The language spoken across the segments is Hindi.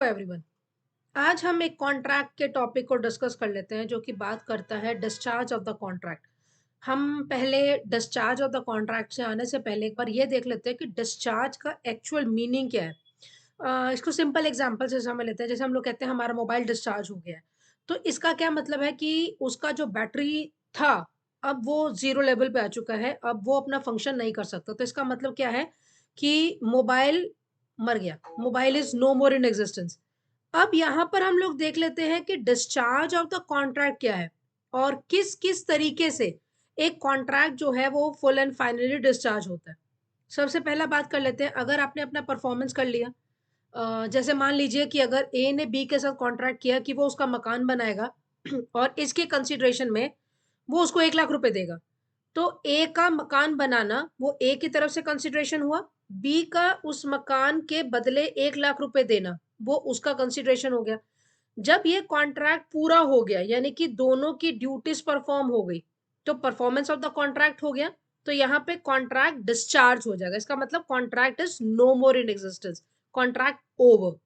एवरीवन। आज हम एक कॉन्ट्रैक्ट के टॉपिक को डिस्कस कर लेते हैं जो कि बात करता है डिस्चार्ज ऑफ द कॉन्ट्रैक्ट। हम पहले डिस्चार्ज ऑफ द कॉन्ट्रैक्ट से आने से पहले एक बार ये देख लेते हैं कि डिस्चार्ज का एक्चुअल मीनिंग क्या है। इसको सिंपल एग्जांपल से समझ लेते हैं। जैसे हम लोग कहते हैं हमारा मोबाइल डिस्चार्ज हो गया है, तो इसका क्या मतलब है कि उसका जो बैटरी था अब वो जीरो लेवल पे आ चुका है, अब वो अपना फंक्शन नहीं कर सकता। तो इसका मतलब क्या है कि मोबाइल मर गया, mobile is no more in existence. अब यहाँ पर हम लोग देख लेते हैं कि डिस्चार्ज ऑफ द कॉन्ट्रैक्ट क्या है और किस किस तरीके से एक कॉन्ट्रैक्ट जो है वो फुल एंड फाइनली डिस्चार्ज होता है। सबसे पहला बात कर लेते हैं, अगर आपने अपना परफॉर्मेंस कर लिया, जैसे मान लीजिए कि अगर ए ने बी के साथ कॉन्ट्रैक्ट किया कि वो उसका मकान बनाएगा और इसके कंसिडरेशन में वो उसको 1 लाख रुपए देगा। तो ए का मकान बनाना वो ए की तरफ से कंसिडरेशन हुआ, बी का उस मकान के बदले 1 लाख रुपए देना वो उसका कंसिडरेशन हो गया। जब ये कॉन्ट्रैक्ट पूरा हो गया यानी कि दोनों की ड्यूटीज परफॉर्म हो गई, तो परफॉर्मेंस ऑफ द कॉन्ट्रैक्ट हो गया। तो यहाँ पे कॉन्ट्रैक्ट डिस्चार्ज हो जाएगा। इसका मतलब contract is no more in existence, contract over.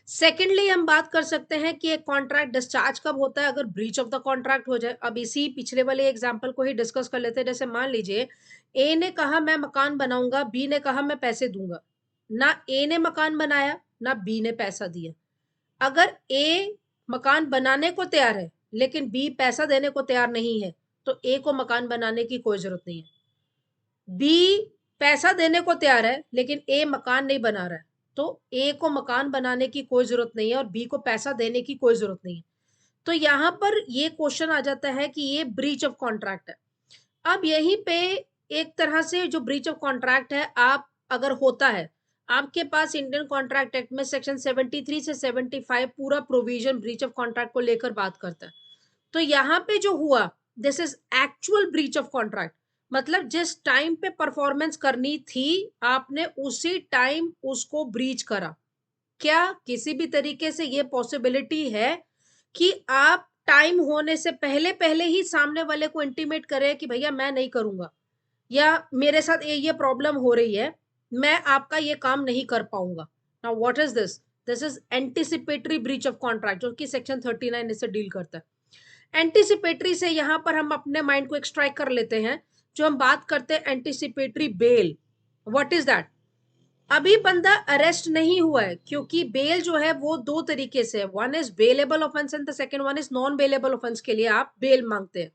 Secondly हम बात कर सकते हैं कि एक कॉन्ट्रैक्ट डिस्चार्ज कब होता है, अगर ब्रीच ऑफ द कॉन्ट्रैक्ट हो जाए। अब इसी पिछले वाले एग्जांपल को ही डिस्कस कर लेते हैं। जैसे मान लीजिए ए ने कहा मैं मकान बनाऊंगा, बी ने कहा मैं पैसे दूंगा। ना ए ने मकान बनाया ना बी ने पैसा दिया। अगर ए मकान बनाने को तैयार है लेकिन बी पैसा देने को तैयार नहीं है, तो ए को मकान बनाने की कोई जरूरत नहीं है। बी पैसा देने को तैयार है लेकिन ए मकान नहीं बना रहा है, तो ए को मकान बनाने की कोई जरूरत नहीं है और बी को पैसा देने की कोई जरूरत नहीं है। तो यहां पर ये क्वेश्चन आ जाता है कि ये ब्रीच ऑफ कॉन्ट्रैक्ट है। अब यहीं पे एक तरह से जो ब्रीच ऑफ कॉन्ट्रैक्ट है, आप अगर होता है आपके पास इंडियन कॉन्ट्रैक्ट एक्ट में सेक्शन 73 से 75 पूरा प्रोविजन ब्रीच ऑफ कॉन्ट्रैक्ट को लेकर बात करता है। तो यहाँ पे जो हुआ, this is actual breach of contract. मतलब जिस टाइम पे परफॉर्मेंस करनी थी आपने उसी टाइम उसको ब्रीच करा। क्या किसी भी तरीके से ये पॉसिबिलिटी है कि आप टाइम होने से पहले पहले ही सामने वाले को इंटीमेट करें कि भैया मैं नहीं करूंगा, या मेरे साथ ये प्रॉब्लम हो रही है, मैं आपका ये काम नहीं कर पाऊंगा। Now what is this? This is anticipatory breach of contract, जो कि सेक्शन 39 इससे डील करता है। एंटिसिपेटरी से यहां पर हम अपने माइंड को एक्सट्रैक्ट कर लेते हैं। जो हम बात करते हैं anticipatory bell, what is that? अभी बंदा अरेस्ट नहीं हुआ है, क्योंकि बेल जो है वो दो तरीके से है। One is bailable offence and the second one is non bailable offence के लिए आप बेल मांगते हैं।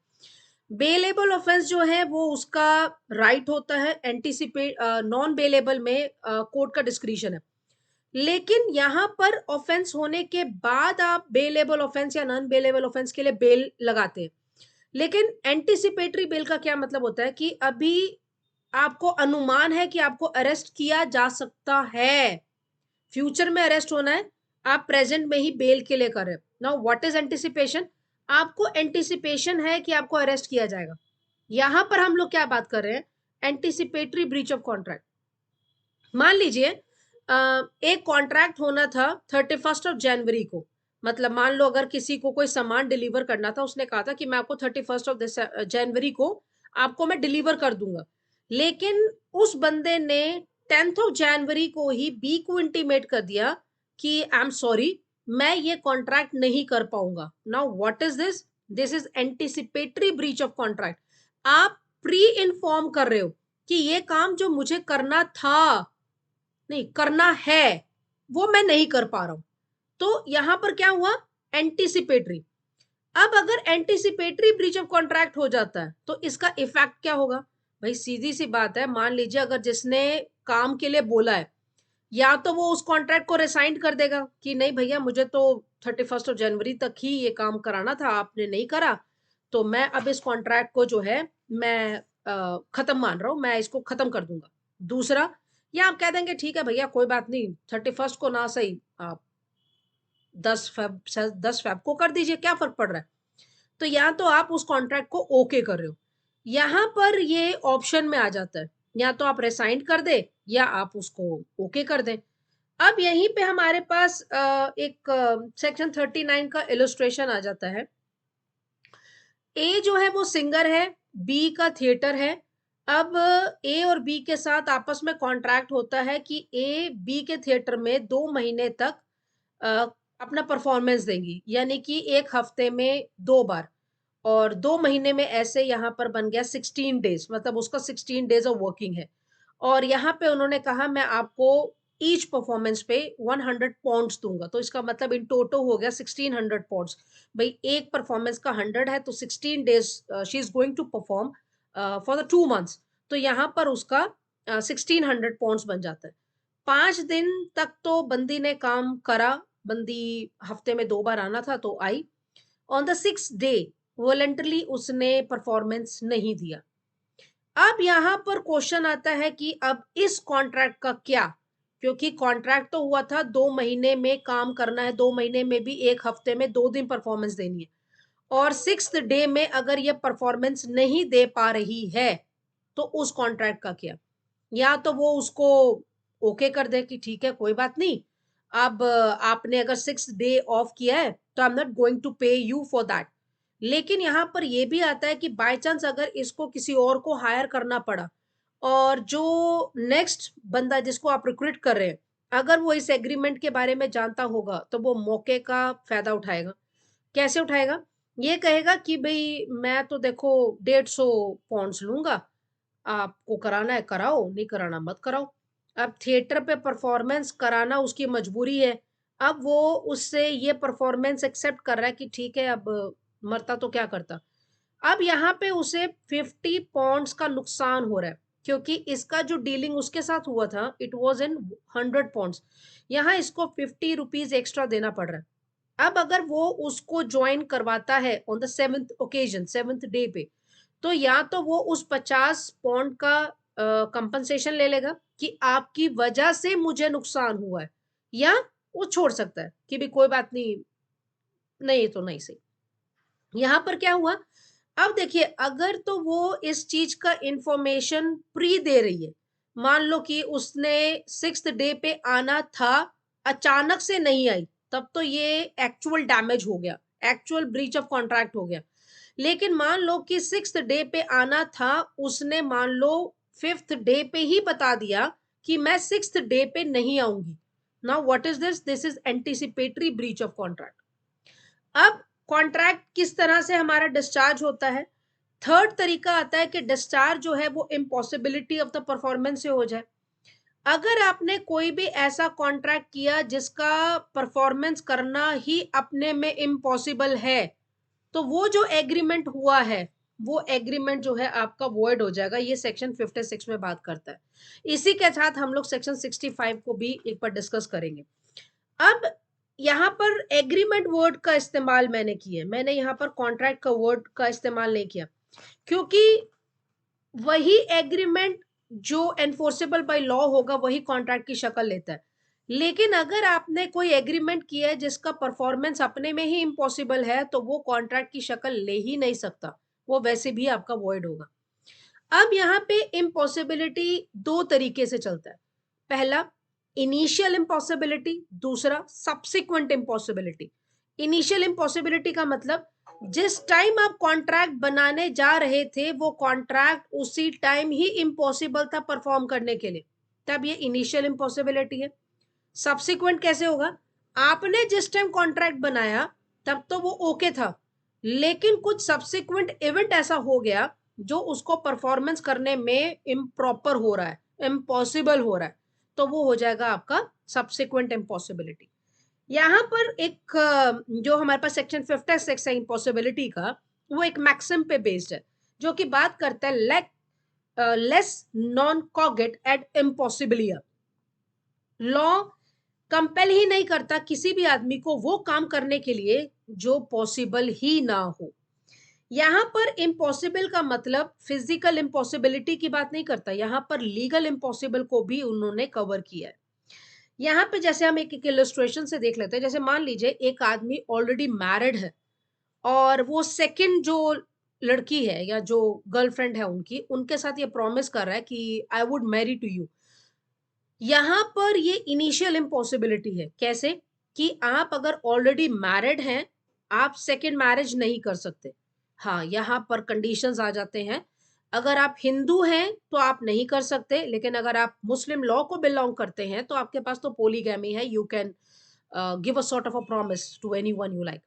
बेलेबल ऑफेंस जो है वो उसका राइट होता है, एंटीसिपेट नॉन बेलेबल में कोर्ट का डिस्क्रिशन है। लेकिन यहां पर ऑफेंस होने के बाद आप बेलेबल ऑफेंस या नॉन बेलेबल ऑफेंस के लिए बेल लगाते हैं। लेकिन एंटीसिपेटरी बेल का क्या मतलब होता है कि अभी आपको अनुमान है कि आपको अरेस्ट किया जा सकता है, फ्यूचर में अरेस्ट होना है, आप प्रेजेंट में ही बेल के लिए कर रहे हो। Now what is anticipation? आपको एंटिसिपेशन है कि आपको अरेस्ट किया जाएगा। यहां पर हम लोग क्या बात कर रहे हैं? Anticipatory breach of contract. मान लीजिए एक कॉन्ट्रैक्ट होना था 31 जनवरी को। मतलब मान लो अगर किसी को कोई सामान डिलीवर करना था, उसने कहा था कि मैं आपको 31 जनवरी को आपको मैं डिलीवर कर दूंगा। लेकिन उस बंदे ने 10 जनवरी को ही बी को इंटीमेट कर दिया कि आई एम सॉरी, मैं ये कॉन्ट्रैक्ट नहीं कर पाऊंगा। Now what is this? This is anticipatory breach of contract. आप प्री इन्फॉर्म कर रहे हो कि ये काम जो मुझे करना था, नहीं करना है, वो मैं नहीं कर पा रहा हूं। तो यहां पर क्या हुआ? एंटीसिपेटरी। अब अगर एंटीसिपेटरी ब्रीच ऑफ कॉन्ट्रैक्ट हो जाता है तो इसका इफेक्ट क्या होगा? भाई सीधी सी बात है, मान लीजिए अगर जिसने काम के लिए बोला है, या तो वो उस कॉन्ट्रैक्ट को रिसाइन कर देगा कि नहीं भैया मुझे तो 31 जनवरी तक ही ये काम कराना था, आपने नहीं करा, तो मैं अब इस कॉन्ट्रैक्ट को जो है मैं खत्म मान रहा हूं, मैं इसको खत्म कर दूंगा। दूसरा, या आप कह देंगे ठीक है भैया कोई बात नहीं, 31 को ना सही आप 10 फेब को कर दीजिए, क्या फर्क पड़ रहा है। तो या तो आप उस कॉन्ट्रैक्ट को ओके कर रहे हो, यहां पर ये ऑप्शन में आ जाता है, या तो आप रिसाइन कर दे या आप उसको ओके कर दें। अब यहीं पे हमारे पास एक सेक्शन 39 का इलस्ट्रेशन आ जाता है। ए जो है वो सिंगर है, बी का थिएटर है, अब ए और बी के साथ आपस में कॉन्ट्रैक्ट होता है कि ए बी के थिएटर में 2 महीने तक अ, अपना परफॉर्मेंस देंगी, यानी कि 1 हफ्ते में 2 बार और 2 महीने में ऐसे यहाँ पर बन गया 16 डेज़, मतलब उसका 16 डेज़ ऑफ वर्किंग है। और यहाँ पे उन्होंने कहा मैं आपको ईच परफॉर्मेंस पे 100 पॉन्ड्स दूँगा, तो इसका मतलब इन टोटल हो गया 1600 पॉन्ड्स। भई एक परफॉर्मेंस का 100 है तो 16 days she is going to perform for the 2 months, तो यहाँ पर उसका 1600 पॉन्ड्स बन जाता है। 5 दिन तक तो बंदी ने काम करा, बंदी हफ्ते में 2 बार आना था तो आई। On the 6th day voluntarily उसने परफॉर्मेंस नहीं दिया। अब यहाँ पर क्वेश्चन आता है कि अब इस कॉन्ट्रैक्ट का क्या? क्योंकि कॉन्ट्रैक्ट तो हुआ था 2 महीने में काम करना है, 2 महीने में भी 1 हफ्ते में 2 दिन परफॉर्मेंस देनी है और 6th डे में अगर ये परफॉर्मेंस नहीं दे पा रही है, तो उस कॉन्ट्रैक्ट का क्या? या तो वो उसको ओके कर दे कि ठीक है कोई बात नहीं, अब आपने अगर 6th डे ऑफ किया है, तो I am not going to pay you for that. लेकिन यहाँ पर ये भी आता है कि बाय चांस अगर इसको किसी और को हायर करना पड़ा और जो नेक्स्ट बंदा जिसको आप रिक्रूट कर रहे हैं, अगर वो इस एग्रीमेंट के बारे में जानता होगा, तो वो मौके का फ़ायदा उठाएगा। कैसे उठाएगा? ये कहेगा कि भई मैं तो देखो 150 पौंड्स लूँगा, आपको कराना है कराओ, नहीं कराना मत कराओ। अब थिएटर पे परफॉर्मेंस कराना उसकी मजबूरी है। अब वो उससे ये परफॉर्मेंस एक्सेप्ट कर रहा है कि ठीक है अब मरता तो क्या करता। अब यहाँ पे उसे 50 पौंड्स का नुकसान हो रहा है क्योंकि इसका जो डीलिंग उसके साथ हुआ था इट वाज़ इन 100 पौंड्स। यहाँ इसको 50 रुपीज़ एक्स्ट्रा देना पड़ रहा है। अब अगर वो उसको जॉइन करवाता है on the 7th occasion 7th day पे, तो या तो वो उस 50 पौंड का कंपनसेशन ले लेगा कि आपकी वजह से मुझे नुकसान हुआ है, या वो छोड़ सकता है कि भी कोई बात नहीं, नहीं तो नहीं सही। यहाँ पर क्या हुआ, अब देखिए अगर तो वो इस चीज़ का इन्फॉर्मेशन प्री दे रही है, मान लो कि उसने 6th डे पे आना था, अचानक से नहीं आई, तब तो ये एक्चुअल डैमेज हो गया, एक्चुअल ब्रीच ऑफ कॉन्ट्रैक्ट हो गया। लेकिन मान लो कि 6th डे पे आना था, उसने मान लो 5th डे पे ही बता दिया कि मैं 6th डे पे नहीं आऊँगी। Now what is this? This is anticipatory breach of contract. अब कॉन्ट्रैक्ट किस तरह से हमारा डिस्चार्ज होता है? थर्ड तरीका आता है कि डिस्चार्ज जो है वो इम्पॉसिबिलिटी ऑफ द परफॉर्मेंस से हो जाए। अगर आपने कोई भी ऐसा कॉन्ट्रैक्ट किया जिसका परफॉर्मेंस करना ही अपने में इम्पॉसिबल है, तो वो जो एग्रीमेंट हुआ है, वो एग्रीमेंट जो है आपका वॉइड हो जाएगा। ये सेक्शन 56 में बात करता है। इसी के साथ हम लोग सेक्शन 65 को भी एक बार डिस्कस करेंगे। अब यहाँ पर एग्रीमेंट वर्ड का इस्तेमाल मैंने किया है, मैंने यहाँ पर कॉन्ट्रैक्ट का वर्ड का इस्तेमाल नहीं किया, क्योंकि वही एग्रीमेंट जो एनफोर्सेबल बाय लॉ होगा वही कॉन्ट्रैक्ट की शक्ल लेता है। लेकिन अगर आपने कोई एग्रीमेंट किया है जिसका परफॉर्मेंस अपने में ही इम्पॉसिबल है, तो वो कॉन्ट्रैक्ट की शक्ल ले ही नहीं सकता, वो वैसे भी आपका वॉइड होगा। अब यहाँ पे इम्पॉसिबिलिटी 2 तरीके से चलता है। पहला इनिशियल इम्पॉसिबिलिटी, दूसरा सब्सिक्वेंट इम्पॉसिबिलिटी। इनिशियल इम्पॉसिबिलिटी का मतलब जिस टाइम आप कॉन्ट्रैक्ट बनाने जा रहे थे, वो कॉन्ट्रैक्ट उसी टाइम ही इम्पॉसिबल था परफॉर्म करने के लिए, तब ये इनिशियल इम्पॉसिबिलिटी है। सब्सिक्वेंट कैसे होगा? आपने जिस टाइम कॉन्ट्रैक्ट बनाया तब तो वो ओके था, लेकिन कुछ सब्सिक्वेंट इवेंट ऐसा हो गया जो उसको परफॉर्मेंस करने में इम्प्रॉपर हो रहा है, इम्पॉसिबल हो रहा है, तो वो हो जाएगा आपका सब्सिक्वेंट इम्पॉसिबिलिटी। यहाँ पर एक जो हमारे पास सेक्शन 56 है इम्पॉसिबिलिटी का, वो एक मैक्सिम पे बेस्ड है, जो कि बात करता है लेस नॉन कॉगेट एट इम्पॉसिबिलिया। लॉ कंपेल ही नहीं करता किसी भी आदमी को वो काम करने के लिए जो पॉसिबल ही ना हो। यहाँ पर इम्पॉसिबल का मतलब फिजिकल इम्पॉसिबिलिटी की बात नहीं करता, यहाँ पर लीगल इम्पॉसिबल को भी उन्होंने कवर किया है। यहाँ पे जैसे हम एक इलस्ट्रेशन से देख लेते हैं, जैसे मान लीजिए एक आदमी ऑलरेडी मैरिड है और वो सेकंड जो लड़की है या जो गर्लफ्रेंड है उनकी, उनके साथ ये प्रॉमिस कर रहा है कि I would marry to you. यहाँ पर ये इनिशियल इम्पॉसिबिलिटी है। कैसे? कि आप अगर ऑलरेडी मैरिड हैं, आप सेकंड मैरिज नहीं कर सकते। हाँ, यहाँ पर कंडीशंस आ जाते हैं। अगर आप हिंदू हैं तो आप नहीं कर सकते, लेकिन अगर आप मुस्लिम लॉ को बिलोंग करते हैं तो आपके पास तो पोलीगैमी है, you can give a sort of a promise to anyone you like.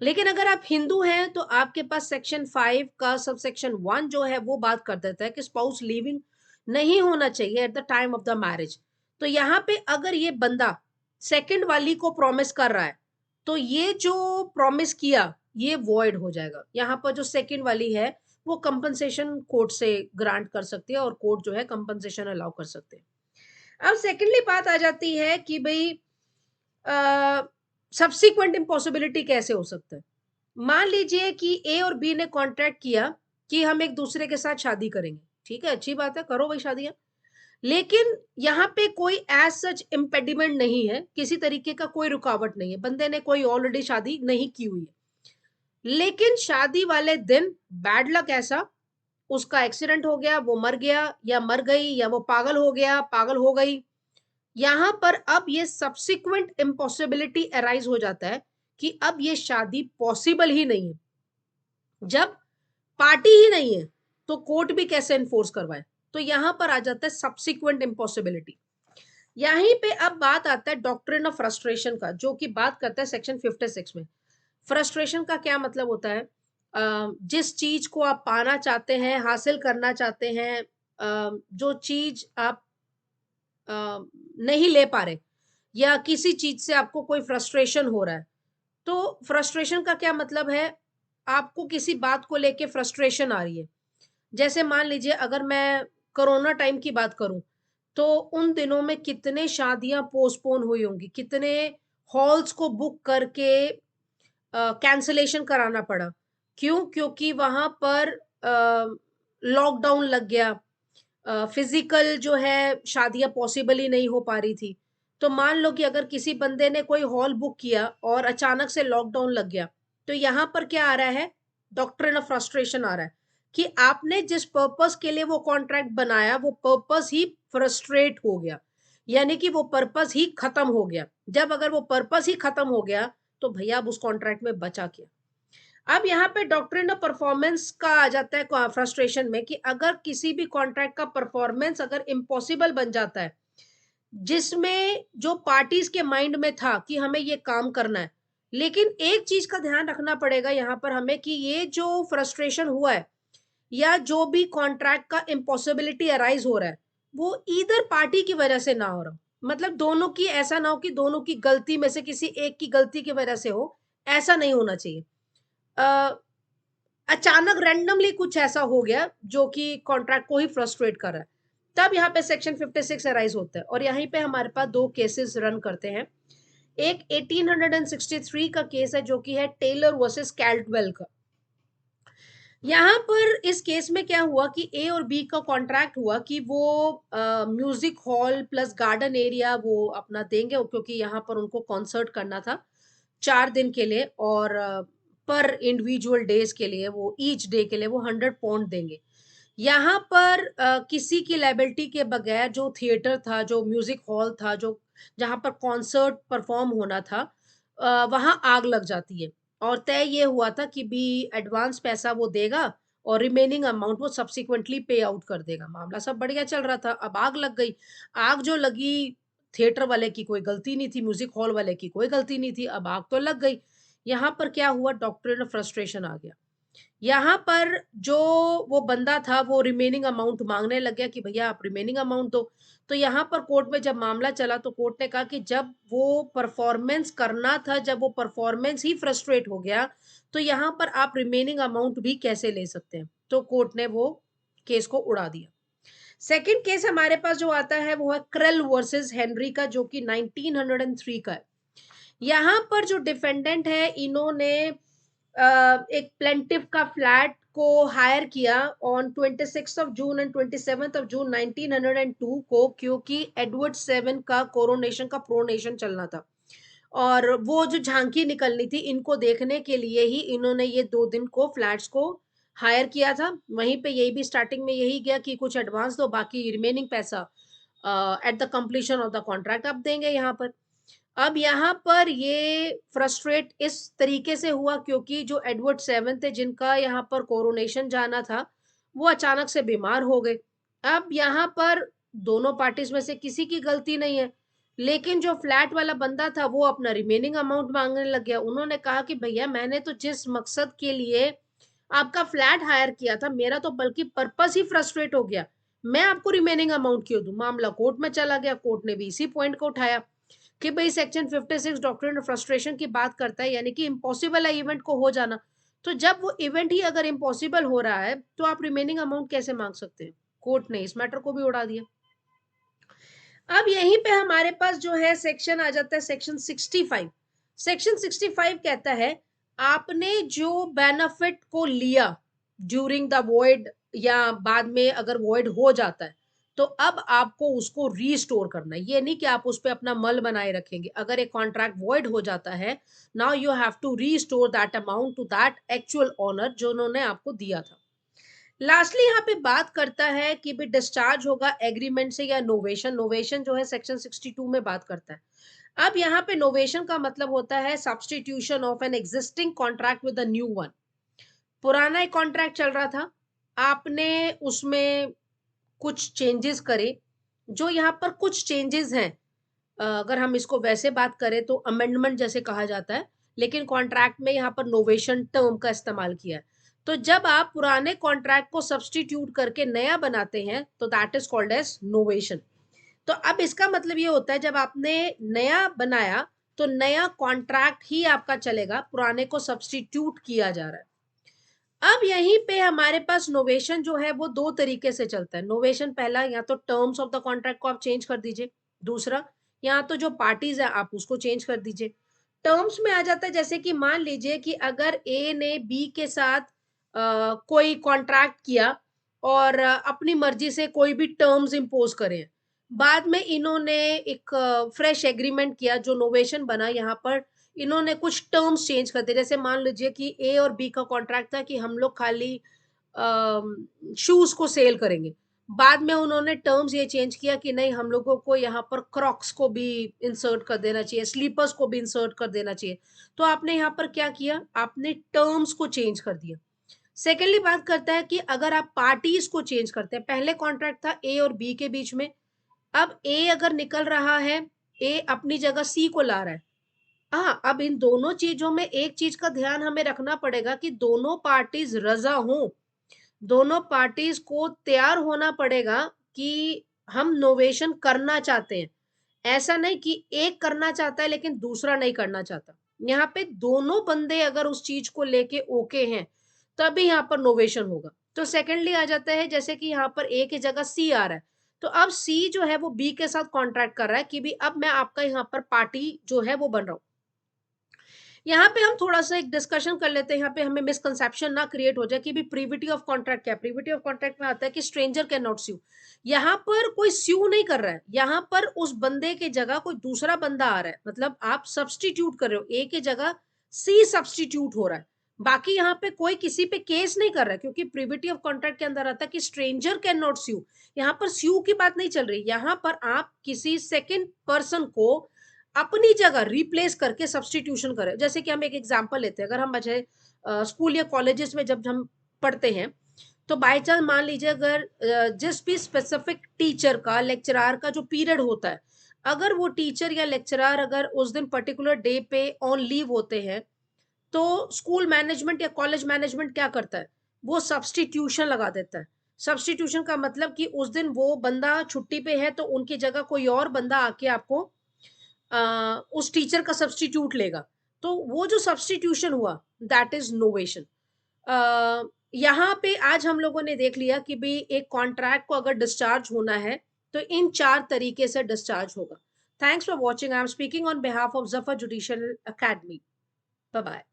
लेकिन अगर आप हिंदू हैं तो आपके पास सेक्शन 5 का सब सेक्शन 1 जो है वो बात कर देता है कि स्पाउस लिविंग नहीं होना चाहिए at the time of the marriage. तो यहाँ पे अगर ये बंदा सेकंड वाली को प्रॉमिस कर रहा है तो ये जो प्रॉमिस किया ये वॉइड हो जाएगा। यहाँ पर जो सेकंड वाली है वो कंपनसेशन कोर्ट से ग्रांट कर सकती है और कोर्ट जो है कंपनसेशन अलाउ कर सकते हैं। अब सेकेंडली बात आ जाती है कि भाई सब्सिक्वेंट इम्पॉसिबिलिटी कैसे हो सकता है। मान लीजिए कि ए और बी ने कॉन्ट्रैक्ट किया कि हम एक दूसरे के साथ शादी करेंगे, ठीक है, अच्छी बात है, करो भाई शादियां। लेकिन यहाँ पे कोई एज सच इम्पेडिमेंट नहीं है, किसी तरीके का कोई रुकावट नहीं है, बंदे ने कोई ऑलरेडी शादी नहीं की हुई है। लेकिन शादी वाले दिन बैड लक ऐसा, उसका एक्सीडेंट हो गया, वो मर गया या मर गई, या वो पागल हो गया, पागल हो गई। यहां पर अब ये सब्सिक्वेंट इम्पॉसिबिलिटी अराइज हो जाता है कि अब ये शादी पॉसिबल ही नहीं है। जब पार्टी ही नहीं है तो कोर्ट भी कैसे एनफोर्स करवाए। तो यहां पर आ जाता है सब्सिक्वेंट इम्पॉसिबिलिटी। यहीं पे अब बात आता है डॉक्ट्रिन ऑफ फ्रस्ट्रेशन का, जो कि बात करता है सेक्शन 56 में। फ्रस्ट्रेशन का क्या मतलब होता है? जिस चीज को आप पाना चाहते हैं, हासिल करना चाहते हैं, जो चीज आप नहीं ले पा रहे, या किसी चीज से आपको कोई फ्रस्ट्रेशन हो रहा है। तो फ्रस्ट्रेशन का क्या मतलब है? आपको किसी बात को लेके फ्रस्ट्रेशन आ रही है। जैसे मान लीजिए अगर मैं कोरोना टाइम की बात करूं तो उन दिनों में कितने शादियां पोस्टपोन हुई होंगी, कितने हॉल्स को बुक करके कैंसलेशन कराना पड़ा। क्यों? क्योंकि वहां पर लॉकडाउन लग गया, फिजिकल जो है शादियां पॉसिबल ही नहीं हो पा रही थी। तो मान लो कि अगर किसी बंदे ने कोई हॉल बुक किया और अचानक से लॉकडाउन लग गया, तो यहाँ पर क्या आ रहा है? डॉक्ट्रिन ऑफ फ्रस्ट्रेशन आ रहा है कि आपने जिस पर्पस के लिए वो कॉन्ट्रैक्ट बनाया वो पर्पस ही फ्रस्ट्रेट हो गया, यानी कि वो पर्पस ही खत्म हो गया। जब अगर वो पर्पस ही खत्म हो गया तो भैया अब उस कॉन्ट्रैक्ट में बचा क्या? अब यहाँ पे डॉक्ट्रिन ऑफ परफॉर्मेंस का आ जाता है फ्रस्ट्रेशन में कि अगर किसी भी कॉन्ट्रैक्ट का परफॉर्मेंस अगर इम्पॉसिबल बन जाता है, जिसमें जो पार्टीज के माइंड में था कि हमें ये काम करना है। लेकिन एक चीज का ध्यान रखना पड़ेगा यहाँ पर हमें कि ये जो फ्रस्ट्रेशन हुआ है या जो भी कॉन्ट्रैक्ट का इम्पॉसिबिलिटी अराइज हो रहा है वो ईदर पार्टी की वजह से ना हो रहा, मतलब दोनों की, ऐसा ना हो कि दोनों की गलती में से किसी एक की गलती की वजह से हो। ऐसा नहीं होना चाहिए। अचानक रैंडमली कुछ ऐसा हो गया जो कि कॉन्ट्रैक्ट को ही फ्रस्ट्रेट कर रहा है, तब यहाँ पे सेक्शन 56 अराइज होता है। और यहीं पे हमारे पास दो केसेस रन करते हैं। एक 1863 का केस है जो कि है टेलर वर्सेस कैल्टवेल का। यहाँ पर इस केस में क्या हुआ कि ए और बी का कॉन्ट्रैक्ट हुआ कि वो music hall plus garden area वो अपना देंगे, क्योंकि यहाँ पर उनको कॉन्सर्ट करना था 4 दिन के लिए, और पर इंडिविजुअल डेज के लिए वो ईच डे के लिए वो 100 पाउंड देंगे। यहाँ पर किसी की लाइबिलिटी के बगैर जो थिएटर था, जो म्यूजिक हॉल था, जो जहाँ पर कॉन्सर्ट परफॉर्म होना था, वहां आग लग जाती है। और तय ये हुआ था कि बी एडवांस पैसा वो देगा और रिमेनिंग अमाउंट वो सब्सिक्वेंटली पे आउट कर देगा। मामला सब बढ़िया चल रहा था, अब आग लग गई। आग जो लगी, थिएटर वाले की कोई गलती नहीं थी, म्यूजिक हॉल वाले की कोई गलती नहीं थी, अब आग तो लग गई। यहाँ पर क्या हुआ? डॉक्ट्रिन ऑफ फ्रस्ट्रेशन आ गया। यहाँ पर जो वो बंदा था वो रिमेनिंग अमाउंट मांगने लग गया कि भैया आप रिमेनिंग अमाउंट दो। तो यहाँ पर कोर्ट में जब मामला चला तो कोर्ट ने कहा कि जब वो परफॉर्मेंस करना था, जब वो परफॉर्मेंस ही फ्रस्ट्रेट हो गया, तो यहाँ पर आप रिमेनिंग अमाउंट भी कैसे ले सकते हैं? तो कोर्ट ने वो केस को उड़ा दिया। सेकंड केस हमारे पास जो आता है वो है क्रेल वर्सेस हेनरी का, जो कि 1903 का है। यहाँ पर जो डिफेंडेंट है इन्होंने एक प्लेंटिफ का फ्लैट को हायर किया on 26 of June and 27 of June 1902 को, क्योंकि एडवर्ड 7 का कोरोनेशन का प्रोनेशन चलना था और वो जो झांकी निकलनी थी इनको देखने के लिए ही इन्होंने ये 2 दिन को फ्लैट्स को हायर किया था। वहीं पे यही भी स्टार्टिंग में यही गया कि कुछ एडवांस दो, बाकी रिमेनिंग पैसा at the completion of the contract आप देंगे यहाँ पर। अब यहाँ पर ये फ्रस्ट्रेट इस तरीके से हुआ क्योंकि जो एडवर्ड 7 थे जिनका यहाँ पर कोरोनेशन जाना था वो अचानक से बीमार हो गए। अब यहाँ पर दोनों पार्टीज में से किसी की गलती नहीं है, लेकिन जो फ्लैट वाला बंदा था वो अपना रिमेनिंग अमाउंट मांगने लग गया। उन्होंने कहा कि भैया मैंने तो जिस मकसद के लिए आपका फ्लैट हायर किया था, मेरा तो बल्कि पर्पस ही फ्रस्ट्रेट हो गया, मैं आपको रिमेनिंग अमाउंट क्यों दूं। मामला कोर्ट में चला गया, कोर्ट ने भी इसी पॉइंट को उठाया कि भाई सेक्शन 56 डॉक्ट्रिन ऑफ फ्रस्ट्रेशन की बात करता है, यानी कि इम्पॉसिबल है इवेंट को हो जाना। तो जब वो इवेंट ही अगर इम्पॉसिबल हो रहा है तो आप रिमेनिंग अमाउंट कैसे मांग सकते हैं। कोर्ट ने इस मैटर को भी उड़ा दिया। अब यहीं पे हमारे पास जो है सेक्शन आ जाता है सेक्शन 65। सेक्शन 65 कहता है आपने जो बेनिफिट को लिया ड्यूरिंग द वॉइड या बाद में अगर वॉइड हो जाता है, तो अब आपको उसको रीस्टोर करना है। ये नहीं कि आप उस पे अपना मल बनाए रखेंगे। अगर एक कॉन्ट्रैक्ट वॉइड हो जाता है, now you have to restore that amount to that actual owner जो उन्होंने आपको दिया था। लास्टली यहाँ पे बात करता है कि भी डिस्चार्ज होगा एग्रीमेंट से या नोवेशन। नोवेशन जो है सेक्शन 62 में बात करता है। अब यहाँ पे नोवेशन का मतलब होता है substitution of an existing contract with a new one. पुराना एक कॉन्ट्रैक्ट चल रहा था, आपने उसमें कुछ चेंजेस करे। जो यहाँ पर कुछ चेंजेस हैं, अगर हम इसको वैसे बात करें तो अमेंडमेंट जैसे कहा जाता है, लेकिन कॉन्ट्रैक्ट में यहाँ पर नोवेशन टर्म का इस्तेमाल किया है। तो जब आप पुराने कॉन्ट्रैक्ट को सब्सटीट्यूट करके नया बनाते हैं तो that is called as novation. तो अब इसका मतलब ये होता है जब आपने नया बनाया तो नया कॉन्ट्रैक्ट ही आपका चलेगा, पुराने को सब्सटीट्यूट किया जा रहा है। अब यहीं पे हमारे पास नोवेशन जो है वो दो तरीके से चलता है। नोवेशन पहला, या तो टर्म्स ऑफ द कॉन्ट्रैक्ट को आप चेंज कर दीजिए। दूसरा, या तो जो पार्टीज है आप उसको चेंज कर दीजिए। टर्म्स में आ जाता है जैसे कि मान लीजिए कि अगर ए ने बी के साथ कोई कॉन्ट्रैक्ट किया और अपनी मर्जी से कोई भी टर्म्स इम्पोज करे, बाद में इन्होंने एक फ्रेश एग्रीमेंट किया जो नोवेशन बना। यहाँ पर इन्होंने कुछ टर्म्स चेंज कर दिए। जैसे मान लीजिए कि ए और बी का कॉन्ट्रैक्ट था कि हम लोग खाली शूज को सेल करेंगे। बाद में उन्होंने टर्म्स ये चेंज किया कि नहीं, हम लोगों को यहाँ पर क्रॉक्स को भी इंसर्ट कर देना चाहिए, स्लीपर्स को भी इंसर्ट कर देना चाहिए। तो आपने यहाँ पर क्या किया, आपने टर्म्स को चेंज कर दिया। सेकेंडली बात करता है कि अगर आप पार्टीज को चेंज करते हैं, पहले कॉन्ट्रैक्ट था ए और बी के बीच में, अब ए अगर निकल रहा है, ए अपनी जगह सी को ला रहा है। हाँ, अब इन दोनों चीजों में एक चीज का ध्यान हमें रखना पड़ेगा कि दोनों पार्टीज रजा हों। दोनों पार्टीज को तैयार होना पड़ेगा कि हम नोवेशन करना चाहते हैं। ऐसा नहीं कि एक करना चाहता है लेकिन दूसरा नहीं करना चाहता। यहाँ पे दोनों बंदे अगर उस चीज को लेके ओके हैं, तभी यहाँ पर नोवेशन होगा। तो सेकेंडली आ जाता है जैसे कि यहाँ पर ए की जगह सी आ रहा है, तो अब सी जो है वो बी के साथ कॉन्ट्रैक्ट कर रहा है कि भी अब मैं आपका यहाँ पर पार्टी जो है वो बन रहा हूँ। यहाँ पे हम थोड़ा-सा एक डिस्कशन कर लेते हैं, यहाँ पे हमें मिसकंसेप्शन ना क्रिएट हो जाए कि भी प्रीविटी ऑफ कॉन्ट्रैक्ट क्या है? प्रीविटी ऑफ कॉन्ट्रैक्ट में आता है कि स्ट्रेंजर कैन नॉट स्यू। यहाँ पर कोई स्यू नहीं कर रहा है, यहाँ पर उस बंदे की जगह कोई दूसरा बंदा आ रहा है, मतलब आप सब्स्टिट्यूट कर रहे हो, ए की जगह सी सब्स्टिट्यूट हो रहा है। बाकी यहाँ पे कोई किसी पे केस नहीं कर रहा है, क्योंकि प्रीविटी ऑफ कॉन्ट्रैक्ट के अंदर आता है कि स्ट्रेंजर कैन नॉट स्यू। यहाँ पर स्यू की बात नहीं चल रही, यहाँ पर आप किसी सेकंड पर्सन को अपनी जगह रिप्लेस करके सब्स्टिट्यूशन करें। जैसे कि हम एक एग्जांपल लेते हैं, अगर हम बचे स्कूल या कॉलेजेस में जब हम पढ़ते हैं, तो बाय चांस मान लीजिए अगर जिस भी स्पेसिफिक टीचर का, लेक्चरर का जो पीरियड होता है, अगर वो टीचर या लेक्चरर अगर उस दिन पर्टिकुलर डे पे ऑन लीव होते हैं, तो स्कूल मैनेजमेंट या कॉलेज मैनेजमेंट क्या करता है, वो सब्स्टिट्यूशन लगा देता है। सब्स्टिट्यूशन का मतलब कि उस दिन वो बंदा छुट्टी पे है तो उनकी जगह कोई और बंदा आके आपको उस टीचर का सब्स्टिट्यूट लेगा। तो वो जो सब्स्टिट्यूशन हुआ, दैट इज नोवेशन। यहाँ पे आज हम लोगों ने देख लिया कि भाई एक कॉन्ट्रैक्ट को अगर डिस्चार्ज होना है तो इन 4 तरीके से डिस्चार्ज होगा। Thanks for watching. I am speaking on behalf of Zafar Judicial Academy. Bye bye.